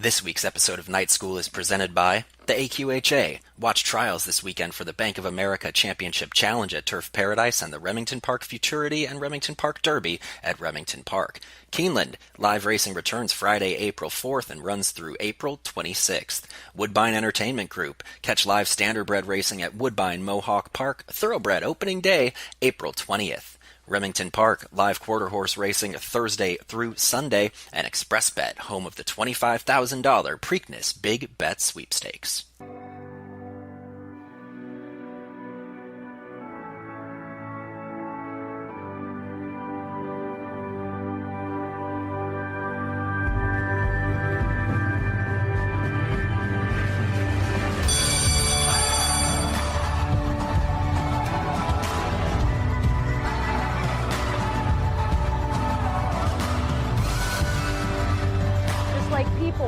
This week's episode of Night School is presented by the AQHA. Watch trials this weekend for the Bank of America Championship Challenge at Turf Paradise and the Remington Park Futurity and Remington Park Derby at Remington Park. Keeneland, live racing returns Friday, April 4th and runs through April 26th. Woodbine Entertainment Group, catch live standardbred racing at Woodbine Mohawk Park, Thoroughbred opening day, April 20th. Remington Park, live quarter horse racing Thursday through Sunday, and Express Bet, home of the $25,000 Preakness Big Bet Sweepstakes.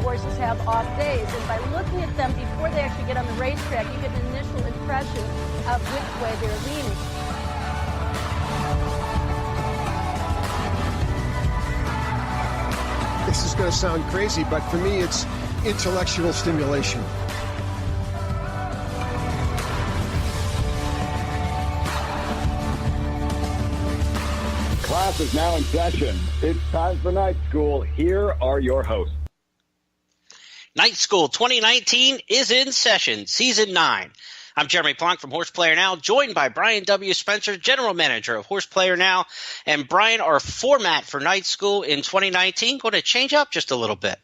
Horses have off days, and by looking at them before they actually get on the racetrack, you get an initial impression of which way they're leaning. This is going to sound crazy, but for me, it's intellectual stimulation. Class is now in session. It's time for Night School. Here are your hosts. Night School 2019 is in session, Season 9. I'm Jeremy Plonk from Horse Player Now, joined by Brian W. Spencer, General Manager of Horse Player Now. And Brian, our format for Night School in 2019 going to change up just a little bit.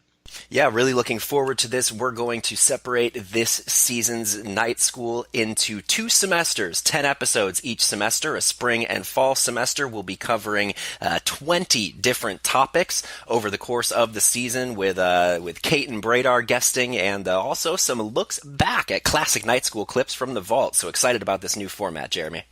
Yeah, really looking forward to this. We're going to separate this season's Night School into 2 semesters, 10 episodes each semester. A spring and fall semester will be covering 20 different topics over the course of the season with Caton Bredar guesting and also some looks back at classic Night School clips from the vault. So excited about this new format, Jeremy.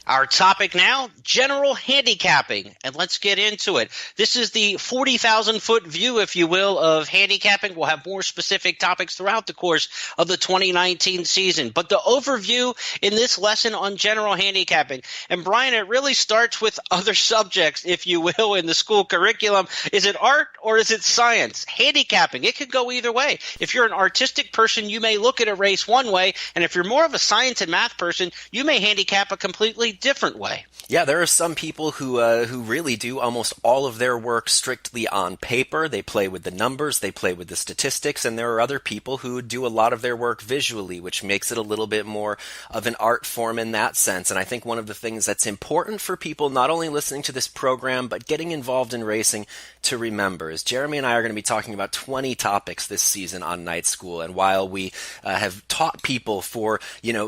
Our topic now, general handicapping, and let's get into it. This is the 40,000-foot view, if you will, of handicapping. We'll have more specific topics throughout the course of the 2019 season. But the overview in this lesson on general handicapping, and Brian, it really starts with other subjects, if you will, in the school curriculum. Is it art or is it science? Handicapping, it could go either way. If you're an artistic person, you may look at a race one way, and if you're more of a science and math person, you may handicap a completely different way. Yeah, there are some people who really do almost all of their work strictly on paper. They play with the numbers, they play with the statistics, and there are other people who do a lot of their work visually, which makes it a little bit more of an art form in that sense. And I think one of the things that's important for people not only listening to this program, but getting involved in racing to remember is Jeremy and I are going to be talking about 20 topics this season on Night School. And while we have taught people for,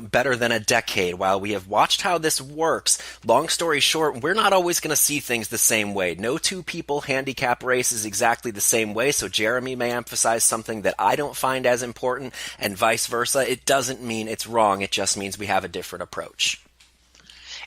better than a decade, while we have watched how this works, long story short, we're not always going to see things the same way. No two people handicap races exactly the same way, so Jeremy may emphasize something that I don't find as important, and vice versa. It doesn't mean it's wrong, it just means we have a different approach.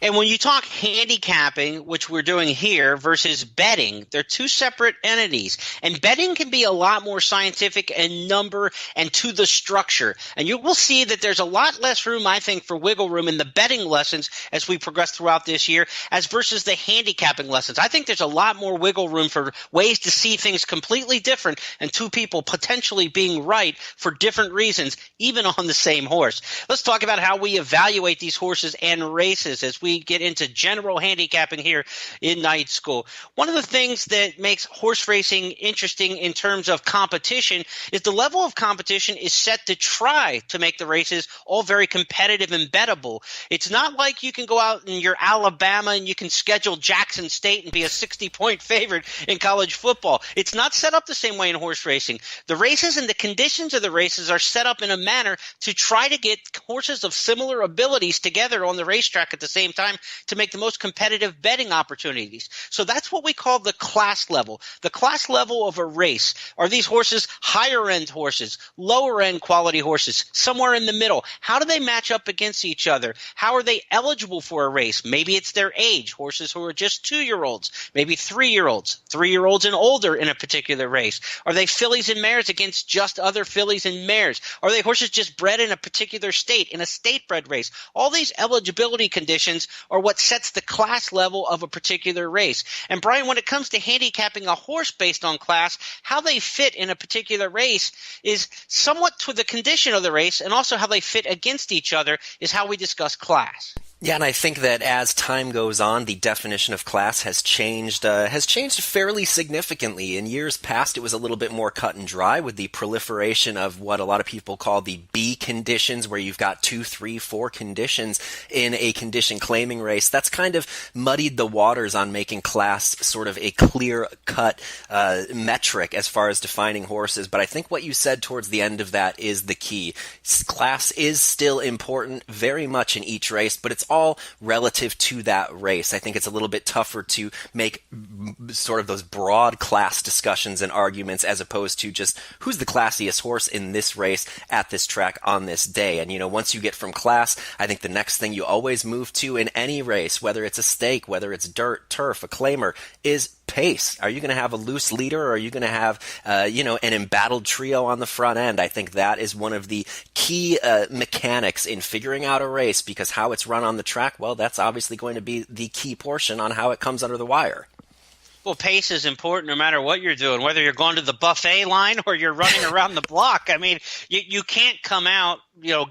And when you talk handicapping, which we're doing here, versus betting, they're 2 separate entities. And betting can be a lot more scientific and number and to the structure. And you will see that there's a lot less room, I think, for wiggle room in the betting lessons as we progress throughout this year as versus the handicapping lessons. I think there's a lot more wiggle room for ways to see things completely different and 2 people potentially being right for different reasons, even on the same horse. Let's talk about how we evaluate these horses and races as we get into general handicapping here in Night School. One of the things that makes horse racing interesting in terms of competition is the level of competition is set to try to make the races all very competitive and bettable. It's not like you can go out in your Alabama and you can schedule Jackson State and be a 60-point favorite in college football. It's not set up the same way in horse racing. The races and the conditions of the races are set up in a manner to try to get horses of similar abilities together on the racetrack at the same time to make the most competitive betting opportunities. So that's what we call the class level. The class level of a race. Are these horses higher end horses, lower end quality horses, somewhere in the middle? How do they match up against each other? How are they eligible for a race? Maybe it's their age, horses who are just 2-year-olds, maybe 3-year-olds, 3-year-olds and older in a particular race. Are they fillies and mares against just other fillies and mares? Are they horses just bred in a particular state, in a state bred race? All these eligibility conditions are what sets the class level of a particular race. And Brian, when it comes to handicapping a horse based on class, how they fit in a particular race is somewhat to the condition of the race, and also how they fit against each other is how we discuss class. Yeah, and I think that as time goes on, the definition of class has changed fairly significantly. In years past, it was a little bit more cut and dry with the proliferation of what a lot of people call the B conditions, where you've got 2, 3, 4 conditions in a condition claiming race. That's kind of muddied the waters on making class sort of a clear-cut metric as far as defining horses. But I think what you said towards the end of that is the key. Class is still important very much in each race, but it's all relative to that race. I think it's a little bit tougher to make sort of those broad class discussions and arguments as opposed to just who's the classiest horse in this race at this track on this day. And, once you get from class, I think the next thing you always move to in any race, whether it's a stake, whether it's dirt, turf, a claimer, is pace. Are you going to have a loose leader, or are you going to have, an embattled trio on the front end? I think that is one of the key mechanics in figuring out a race, because how it's run on the track, well, that's obviously going to be the key portion on how it comes under the wire. Well, pace is important no matter what you're doing, whether you're going to the buffet line or you're running around the block. I mean, you can't come out,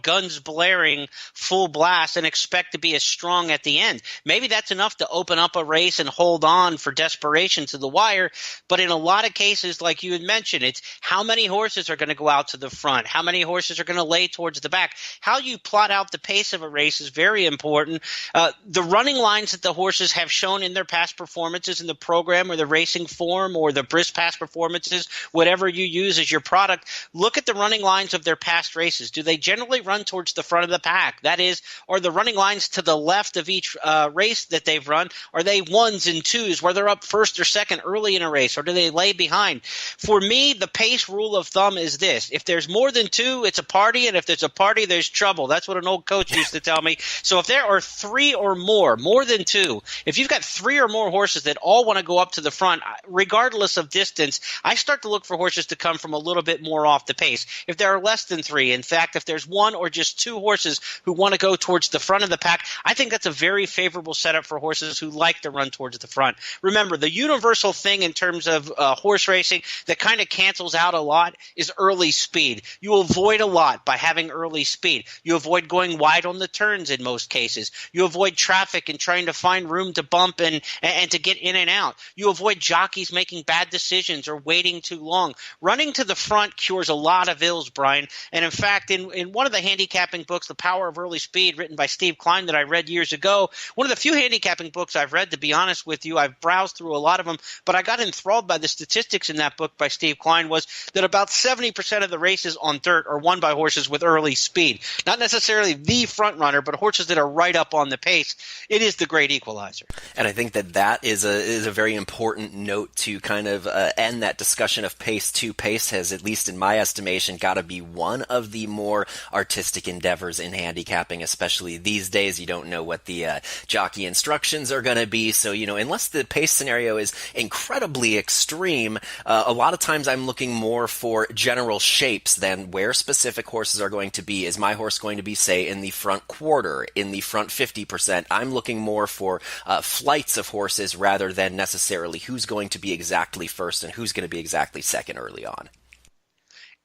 guns blaring, full blast, and expect to be as strong at the end. Maybe that's enough to open up a race and hold on for desperation to the wire. But in a lot of cases, like you had mentioned, it's how many horses are going to go out to the front, how many horses are going to lay towards the back. How you plot out the pace of a race is very important. The running lines that the horses have shown in their past performances in the program, or the racing form, or the brisk past performances, whatever you use as your product, look at the running lines of their past races. Do they generally run towards the front of the pack? That is, are the running lines to the left of each race that they've run, are they ones and twos where they're up first or second early in a race, or do they lay behind? For me, the pace rule of thumb is this: if there's more than two, it's a party, and if there's a party, there's trouble. That's what an old coach used to tell me. So if there are three or more than two, if you've got three or more horses that all want to go up to the front, regardless of distance, I start to look for horses to come from a little bit more off the pace. If there are less than three, in fact, if there's one or just two horses who want to go towards the front of the pack, I think that's a very favorable setup for horses who like to run towards the front. Remember, the universal thing in terms of horse racing that kind of cancels out a lot is early speed. You avoid a lot by having early speed. You avoid going wide on the turns in most cases. You avoid traffic and trying to find room to bump and to get in and out. You avoid jockeys making bad decisions or waiting too long. Running to the front cures a lot of ills, Brian. And in fact, in one of the handicapping books, The Power of Early Speed, written by Steve Klein, that I read years ago, one of the few handicapping books I've read, to be honest with you. I've browsed through a lot of them, but I got enthralled by the statistics in that book by Steve Klein, was that about 70% of the races on dirt are won by horses with early speed. Not necessarily the front runner, but horses that are right up on the pace. It is the great equalizer. And I think that is a very important note to kind of end that discussion of pace too. Pace has, at least in my estimation, got to be one of the more artistic endeavors in handicapping, especially these days. You don't know what the jockey instructions are going to be, so unless the pace scenario is incredibly extreme, a lot of times I'm looking more for general shapes than where specific horses are going to be. Is my horse going to be, say, in the front quarter, in the front 50%? I'm looking more for flights of horses rather than necessarily who's going to be exactly first and who's going to be exactly second early on.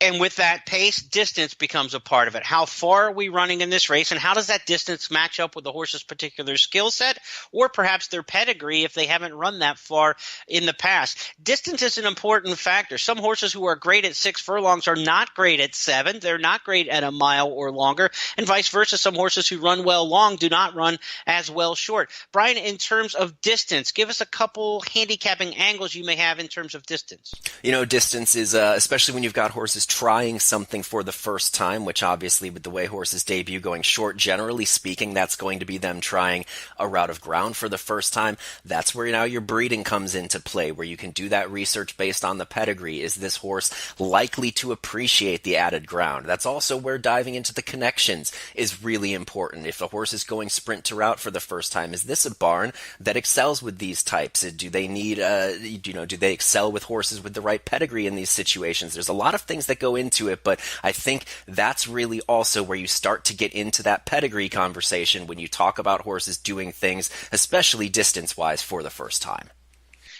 And with that pace, distance becomes a part of it. How far are we running in this race, and how does that distance match up with the horse's particular skill set, or perhaps their pedigree if they haven't run that far in the past? Distance is an important factor. Some horses who are great at 6 furlongs are not great at 7. They're not great at a mile or longer, and vice versa. Some horses who run well long do not run as well short. Brian, in terms of distance, give us a couple handicapping angles you may have in terms of distance. Distance is, especially when you've got horses trying something for the first time, which obviously with the way horses debut going short, generally speaking, that's going to be them trying a route of ground for the first time. That's where now your breeding comes into play, where you can do that research based on the pedigree. Is this horse likely to appreciate the added ground? That's also where diving into the connections is really important. If a horse is going sprint to route for the first time, is this a barn that excels with these types? Do they need, do they excel with horses with the right pedigree in these situations? There's a lot of things that that go into it, but I think that's really also where you start to get into that pedigree conversation when you talk about horses doing things, especially distance-wise, for the first time.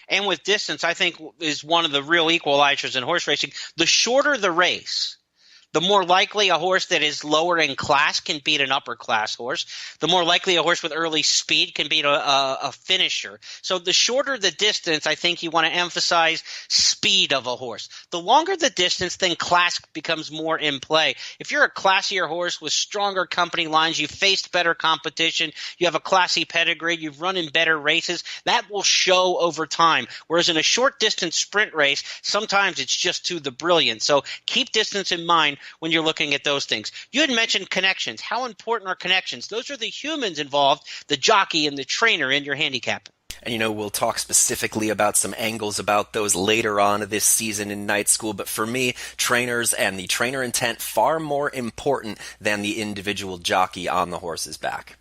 And with distance, I think is one of the real equalizers in horse racing. The shorter the race, the more likely a horse that is lower in class can beat an upper class horse. The more likely a horse with early speed can beat a finisher. So the shorter the distance, I think you want to emphasize speed of a horse. The longer the distance, then class becomes more in play. If you're a classier horse with stronger company lines, you've faced better competition, you have a classy pedigree, you've run in better races, that will show over time. Whereas in a short distance sprint race, sometimes it's just to the brilliant. So keep distance in mind when you're looking at those things. You had mentioned connections. How important are connections? Those are the humans involved, the jockey and the trainer in your handicap. And, we'll talk specifically about some angles about those later on this season in night school. But for me, trainers and the trainer intent far more important than the individual jockey on the horse's back.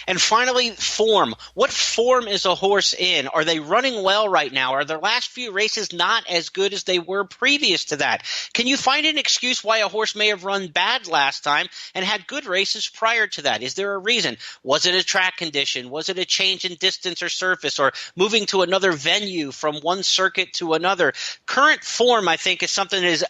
And finally, form. What form is a horse in? Are they running well right now? Are their last few races not as good as they were previous to that? Can you find an excuse why a horse may have run bad last time and had good races prior to that? Is there a reason? Was it a track condition? Was it a change in distance or surface, or moving to another venue from one circuit to another? Current form, I think, is something that is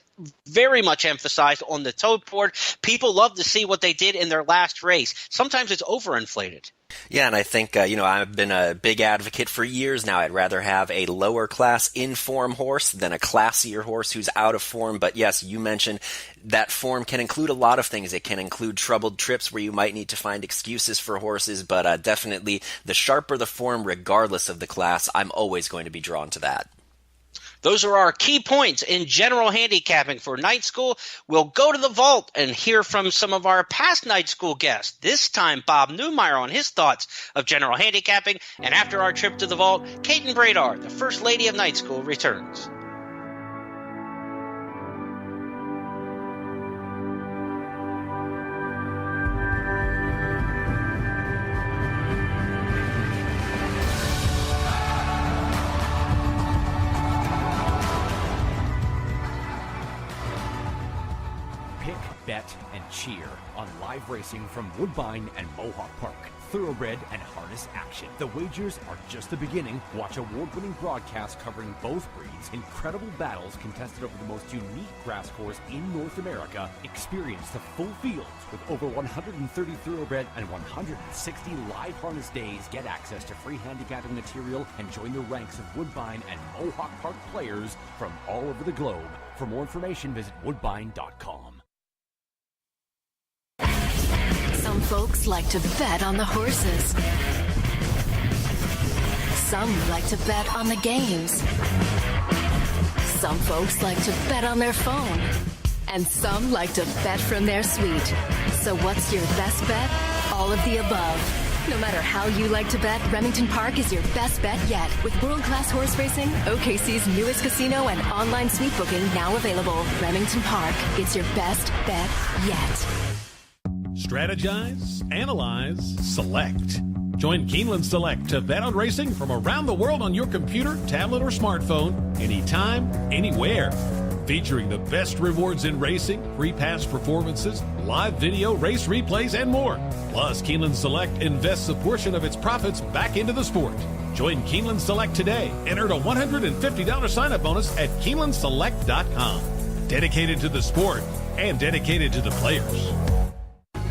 very much emphasized on the tote board. People love to see what they did in their last race. Sometimes it's overinflated. Yeah, and I think, I've been a big advocate for years now. I'd rather have a lower class in-form horse than a classier horse who's out of form. But yes, you mentioned that form can include a lot of things. It can include troubled trips where you might need to find excuses for horses, but definitely the sharper the form, regardless of the class, I'm always going to be drawn to that. Those are our key points in general handicapping for night school. We'll go to the vault and hear from some of our past night school guests. This time, Bob Newmeyer on his thoughts of general handicapping. And after our trip to the vault, Caton Bredar, the first lady of night school, returns. Bet and cheer on live racing from Woodbine and Mohawk Park. Thoroughbred and harness action. The wagers are just the beginning. Watch award-winning broadcasts covering both breeds, incredible battles contested over the most unique grass course in North America. Experience the full fields with over 130 thoroughbred and 160 live harness days. Get access to free handicapping material and join the ranks of Woodbine and Mohawk Park players from all over the globe. For more information, visit woodbine.com. Some folks like to bet on the horses. Some like to bet on the games. Some folks like to bet on their phone. And some like to bet from their suite. So what's your best bet? All of the above. No matter how you like to bet, Remington Park is your best bet yet. With world-class horse racing, OKC's newest casino and online suite booking now available. Remington Park, it's your best bet yet. Strategize, analyze, select. Join Keeneland Select to bet on racing from around the world on your computer, tablet, or smartphone, anytime, anywhere. Featuring the best rewards in racing, free pass performances, live video, race replays, and more. Plus, Keeneland Select invests a portion of its profits back into the sport. Join Keeneland Select today and earn a $150 sign-up bonus at KeenelandSelect.com. Dedicated to the sport and dedicated to the players.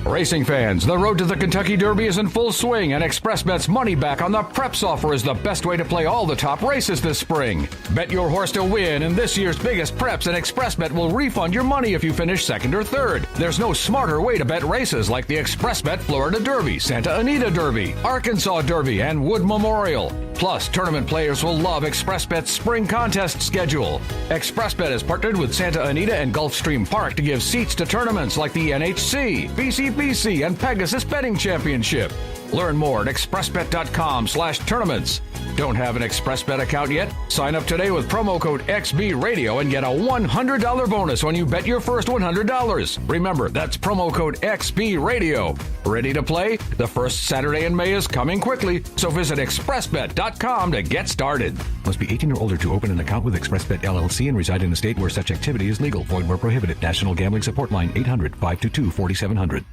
Racing fans, the road to the Kentucky Derby is in full swing, and ExpressBet's money back on the Preps offer is the best way to play all the top races this spring. Bet your horse to win in this year's biggest Preps, and ExpressBet will refund your money if you finish second or third. There's no smarter way to bet races like the ExpressBet Florida Derby, Santa Anita Derby, Arkansas Derby, and Wood Memorial. Plus, tournament players will love ExpressBet's spring contest schedule. ExpressBet has partnered with Santa Anita and Gulfstream Park to give seats to tournaments like the NHC, BCBC, and Pegasus Betting Championship. Learn more at expressbet.com/tournaments. Don't have an ExpressBet account yet? Sign up today with promo code XBRadio and get a $100 bonus when you bet your first $100. Remember, that's promo code XBRadio. Ready to play? The first Saturday in May is coming quickly, so visit expressbet.com to get started. Must be 18 or older to open an account with ExpressBet LLC and reside in a state where such activity is legal. Void where prohibited. National Gambling Support Line 800-522-4700.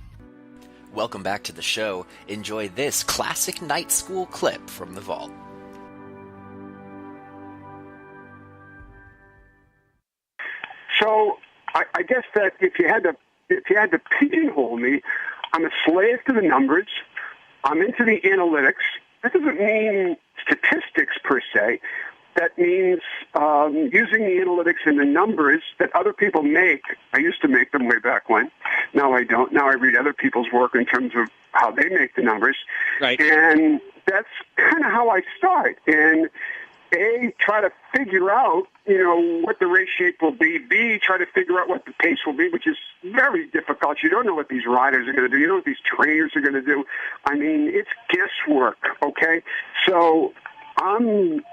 Welcome back to the show. Enjoy this classic night school clip from the vault. So I guess that if you had to pigeonhole me, I'm a slave to the numbers. I'm into the analytics. That doesn't mean statistics per se. That means using the analytics and the numbers that other people make. I used to make them way back when. Now I don't. Now I read other people's work in terms of how they make the numbers. Right. And that's kind of how I start. And A, try to figure out, what the race shape will be. B, try to figure out what the pace will be, which is very difficult. You don't know what these riders are going to do. You don't know what these trainers are going to do. I mean, it's guesswork, okay? So I'm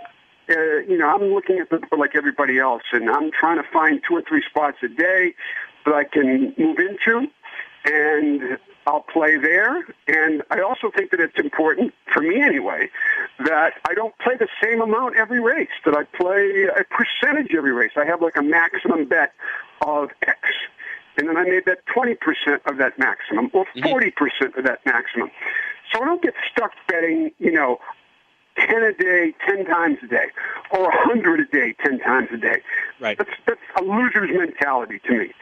looking at the board like everybody else, and I'm trying to find 2 or 3 spots a day that I can move into, and I'll play there. And I also think that it's important, for me anyway, that I don't play the same amount every race, that I play a percentage every race. I have like a maximum bet of X. And then I may bet 20% of that maximum or 40% of that maximum. So I don't get stuck betting, 10 a day, 10 times a day, or 100 a day, 10 times a day. Right. That's a loser's mentality to me.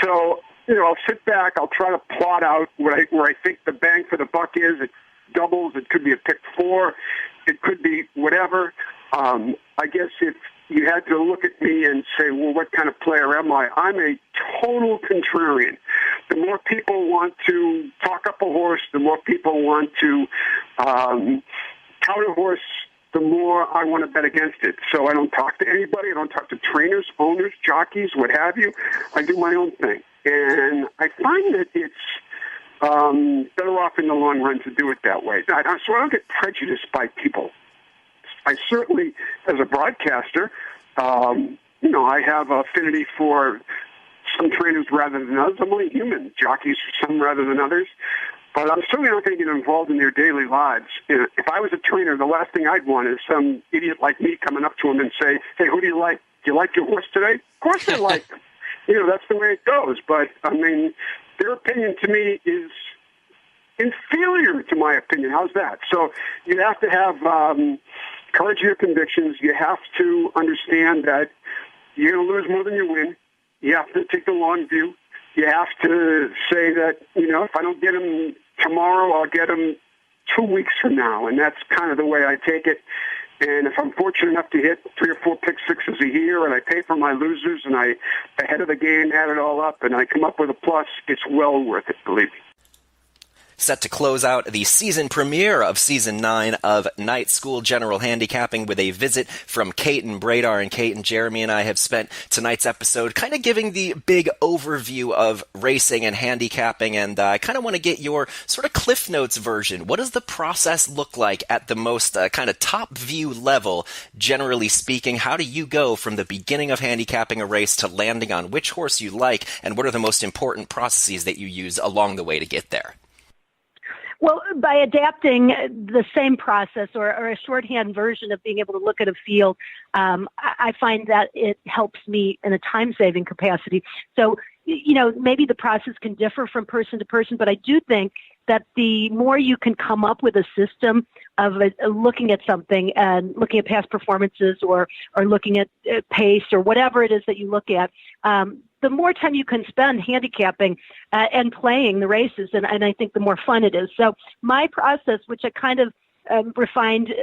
So, I'll sit back, I'll try to plot out where I think the bang for the buck is. It doubles, it could be a pick 4, it could be whatever. I guess if you had to look at me and say, well, what kind of player am I? I'm a total contrarian. The more people want to talk up a horse, the more people want to tout a horse, the more I want to bet against it. So I don't talk to anybody. I don't talk to trainers, owners, jockeys, what have you. I do my own thing. And I find that it's better off in the long run to do it that way. So I don't get prejudiced by people. I certainly, as a broadcaster, I have affinity for some trainers rather than others. I'm only human. Jockeys, some rather than others. But I'm certainly not going to get involved in their daily lives. If I was a trainer, the last thing I'd want is some idiot like me coming up to him and say, hey, who do you like? Do you like your horse today? Of course I like him. That's the way it goes. But, I mean, their opinion to me is inferior to my opinion. How's that? So you have to have courage of your convictions. You have to understand that you're going to lose more than you win. You have to take the long view. You have to say that, if I don't get him tomorrow, I'll get him 2 weeks from now. And that's kind of the way I take it. And if I'm fortunate enough to hit 3 or 4 pick sixes a year and I pay for my losers and I, ahead of the game, add it all up and I come up with a plus, it's well worth it, believe me. Set to close out the season premiere of Season 9 of Night School General Handicapping with a visit from Caton Bredar. And Caton, Jeremy and I have spent tonight's episode kind of giving the big overview of racing and handicapping, and I kind of want to get your sort of Cliff Notes version. What does the process look like at the most kind of top view level, generally speaking? How do you go from the beginning of handicapping a race to landing on which horse you like, and what are the most important processes that you use along the way to get there? Well, by adapting the same process or a shorthand version of being able to look at a field, I find that it helps me in a time-saving capacity. So, maybe the process can differ from person to person, but I do think that the more you can come up with a system of looking at something and looking at past performances or looking at pace or whatever it is that you look at, the more time you can spend handicapping and playing the races, and I think the more fun it is. So my process, which I kind of refined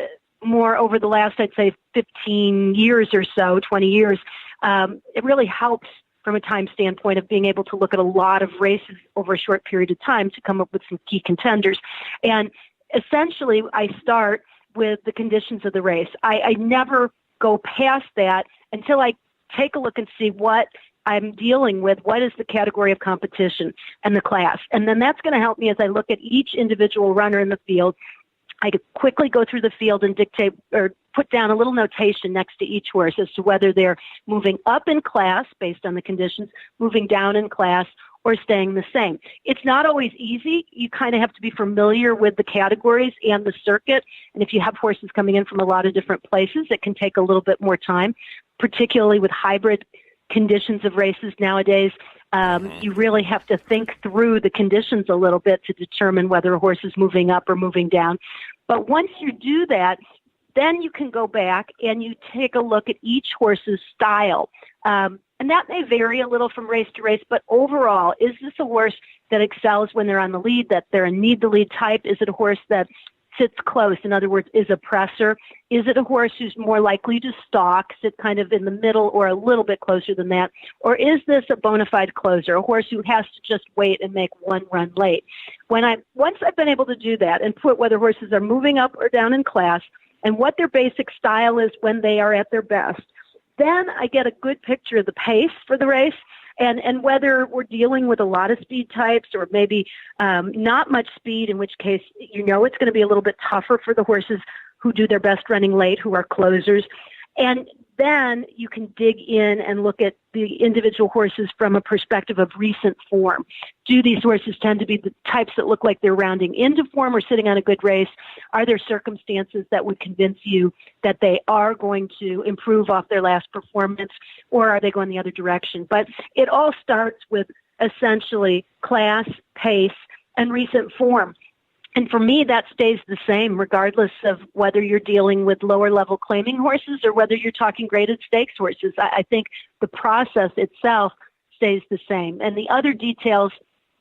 more over the last, I'd say, 15 years or so, 20 years, it really helps from a time standpoint of being able to look at a lot of races over a short period of time to come up with some key contenders. And essentially, I start with the conditions of the race. I never go past that until I take a look and see what I'm dealing with what is the category of competition and the class. And then that's going to help me as I look at each individual runner in the field. I could quickly go through the field and dictate or put down a little notation next to each horse as to whether they're moving up in class based on the conditions, moving down in class, or staying the same. It's not always easy. You kind of have to be familiar with the categories and the circuit. And if you have horses coming in from a lot of different places, it can take a little bit more time, particularly with hybrid conditions of races nowadays. You really have to think through the conditions a little bit to determine whether a horse is moving up or moving down. But once you do that, then you can go back and you take a look at each horse's style. And that may vary a little from race to race, but overall, is this a horse that excels when they're on the lead, that they're a need-the-lead type? Is it a horse that sits close, in other words, is a presser? Is it a horse who's more likely to stalk, sit kind of in the middle or a little bit closer than that? Or is this a bona fide closer, a horse who has to just wait and make one run late? Once I've been able to do that and put whether horses are moving up or down in class and what their basic style is when they are at their best, then I get a good picture of the pace for the race and whether we're dealing with a lot of speed types or maybe not much speed, in which case, it's going to be a little bit tougher for the horses who do their best running late, who are closers. And then you can dig in and look at the individual horses from a perspective of recent form. Do these horses tend to be the types that look like they're rounding into form or sitting on a good race? Are there circumstances that would convince you that they are going to improve off their last performance, or are they going the other direction? But it all starts with essentially class, pace, and recent form. And for me, that stays the same regardless of whether you're dealing with lower-level claiming horses or whether you're talking graded stakes horses. I think the process itself stays the same. And the other details,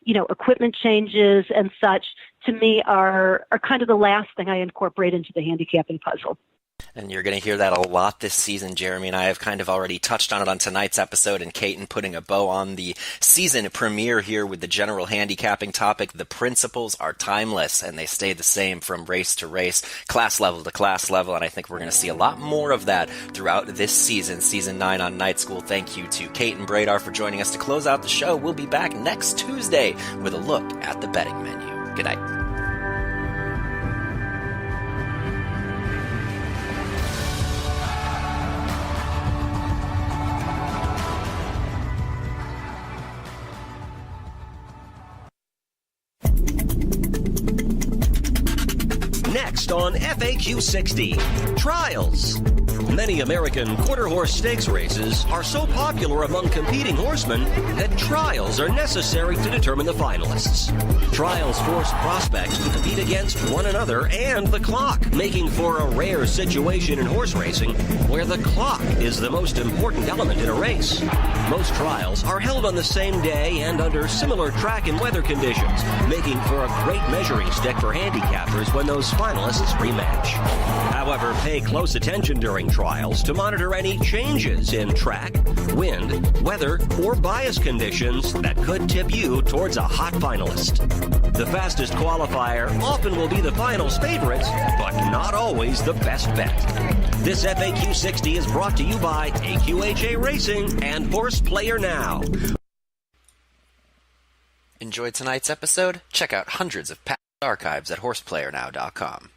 equipment changes and such, to me are kind of the last thing I incorporate into the handicapping puzzle. And you're going to hear that a lot this season. Jeremy and I have kind of already touched on it on tonight's episode, and Caton putting a bow on the season premiere here with the general handicapping topic. The principles are timeless, and they stay the same from race to race, class level to class level, and I think we're going to see a lot more of that throughout this season, Season 9 on Night School. Thank you to Caton Bredar for joining us to close out the show. We'll be back next Tuesday with a look at the betting menu. Good night. Next on FAQ 60, trials. Many American quarter horse stakes races are so popular among competing horsemen that trials are necessary to determine the finalists. Trials force prospects to compete against one another and the clock, making for a rare situation in horse racing where the clock is the most important element in a race. Most trials are held on the same day and under similar track and weather conditions, making for a great measuring stick for handicappers when those finalists rematch. However, pay close attention during trials to monitor any changes in track, wind, weather, or bias conditions that could tip you towards a hot finalist. The fastest qualifier often will be the finals favorites, but not always the best bet. This FAQ 60 is brought to you by AQHA Racing and Horse Player Now. Enjoyed tonight's episode? Check out hundreds of past archives at horseplayernow.com.